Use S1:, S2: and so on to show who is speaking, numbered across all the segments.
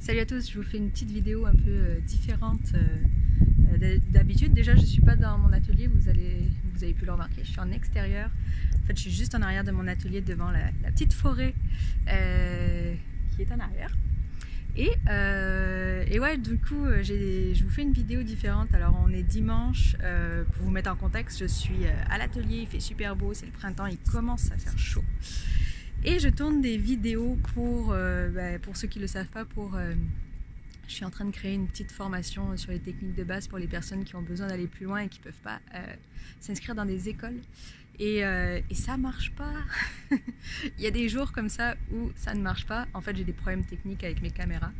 S1: Salut à tous, je vous fais une petite vidéo un peu différente d'habitude. Déjà, je ne suis pas dans mon atelier, vous avez pu le remarquer, je suis en extérieur. En fait, je suis juste en arrière de mon atelier devant la petite forêt qui est en arrière. Et ouais, du coup, je vous fais une vidéo différente. Alors, on est dimanche, pour vous mettre en contexte, je suis à l'atelier, il fait super beau, c'est le printemps, il commence à faire chaud. Et je tourne des vidéos pour ceux qui ne le savent pas, je suis en train de créer une petite formation sur les techniques de base pour les personnes qui ont besoin d'aller plus loin et qui ne peuvent pas s'inscrire dans des écoles. Et ça marche pas. Il y a des jours comme ça où ça ne marche pas. En fait, j'ai des problèmes techniques avec mes caméras.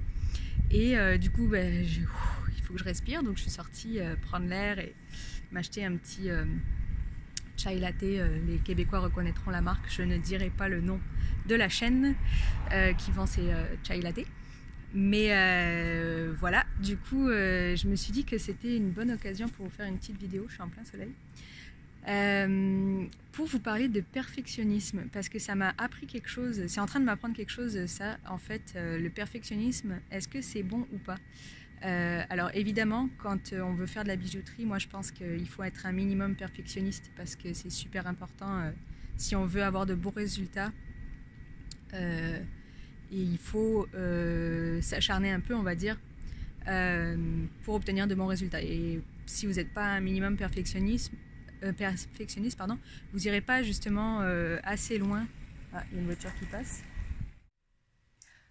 S1: Et du coup, il faut que je respire. Donc, je suis sortie prendre l'air et m'acheter un petit chai latte. Les Québécois reconnaîtront la marque. Je ne dirai pas le nom de la chaîne qui vend ces chai latte. Mais voilà, du coup, je me suis dit que c'était une bonne occasion pour vous faire une petite vidéo. Je suis en plein soleil. Pour vous parler de perfectionnisme, parce que ça m'a appris quelque chose, c'est en train de m'apprendre quelque chose, ça, en fait, le perfectionnisme, est-ce que c'est bon ou pas? Alors évidemment, quand on veut faire de la bijouterie, moi je pense qu'il faut être un minimum perfectionniste, parce que c'est super important si on veut avoir de bons résultats. Et il faut s'acharner un peu, on va dire, pour obtenir de bons résultats. Et si vous n'êtes pas un minimum perfectionniste, vous n'irez pas justement assez loin. Ah, il y a une voiture qui passe.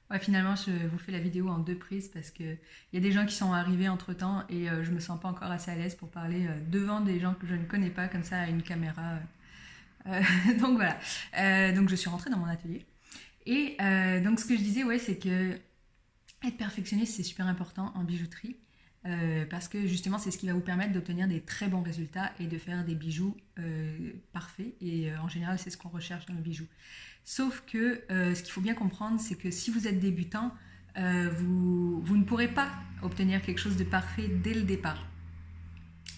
S1: Ouais, finalement, je vous fais la vidéo en 2 prises parce qu'il y a des gens qui sont arrivés entre temps et je me sens pas encore assez à l'aise pour parler devant des gens que je ne connais pas comme ça à une caméra. Donc voilà. Donc je suis rentrée dans mon atelier. Et donc ce que je disais, ouais, c'est que être perfectionniste, c'est super important en bijouterie. Parce que justement c'est ce qui va vous permettre d'obtenir des très bons résultats et de faire des bijoux parfaits, et en général c'est ce qu'on recherche dans le bijou. Sauf que ce qu'il faut bien comprendre, c'est que si vous êtes débutant, vous ne pourrez pas obtenir quelque chose de parfait dès le départ,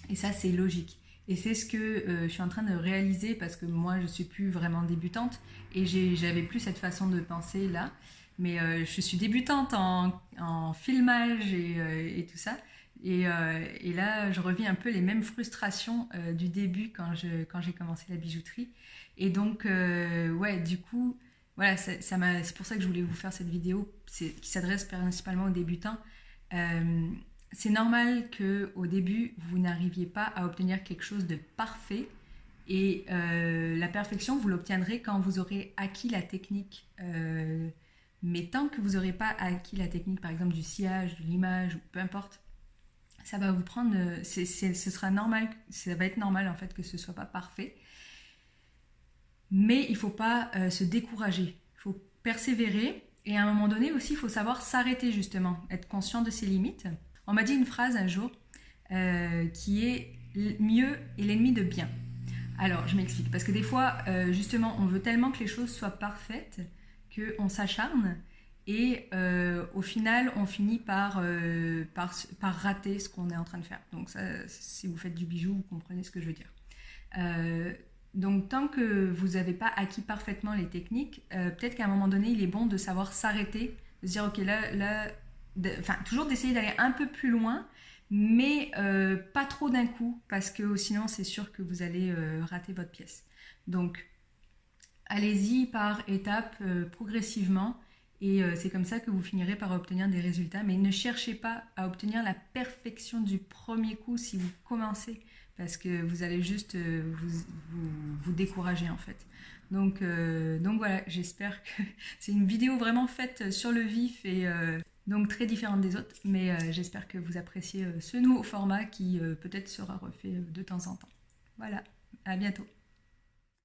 S1: et ça c'est logique. Et c'est ce que je suis en train de réaliser, parce que moi je suis plus vraiment débutante et j'avais plus cette façon de penser là, mais je suis débutante en filmage et tout ça. Et là, je revis un peu les mêmes frustrations du début quand j'ai commencé la bijouterie. Et donc, ouais, du coup, voilà, c'est pour ça que je voulais vous faire cette vidéo qui s'adresse principalement aux débutants. C'est normal qu'au début, vous n'arriviez pas à obtenir quelque chose de parfait. Et la perfection, vous l'obtiendrez quand vous aurez acquis la technique. Mais tant que vous n'aurez pas acquis la technique, par exemple du sciage, de l'image, ou peu importe, ça va vous prendre, ce sera normal, ça va être normal en fait que ce soit pas parfait. Mais il faut pas se décourager, il faut persévérer, et à un moment donné aussi il faut savoir s'arrêter, justement, être conscient de ses limites. On m'a dit une phrase un jour qui est mieux est l'ennemi de bien. Alors je m'explique, parce que des fois justement on veut tellement que les choses soient parfaites qu'on s'acharne. Et au final, on finit par rater ce qu'on est en train de faire. Donc ça, si vous faites du bijou, vous comprenez ce que je veux dire. Donc tant que vous n'avez pas acquis parfaitement les techniques, peut-être qu'à un moment donné, il est bon de savoir s'arrêter, de se dire ok, toujours d'essayer d'aller un peu plus loin, mais pas trop d'un coup, parce que sinon c'est sûr que vous allez rater votre pièce. Donc allez-y par étapes, progressivement. Et c'est comme ça que vous finirez par obtenir des résultats. Mais ne cherchez pas à obtenir la perfection du premier coup si vous commencez, parce que vous allez juste vous décourager en fait. Donc voilà, j'espère que c'est une vidéo vraiment faite sur le vif et donc très différente des autres. Mais j'espère que vous appréciez ce nouveau format qui peut-être sera refait de temps en temps. Voilà, à bientôt.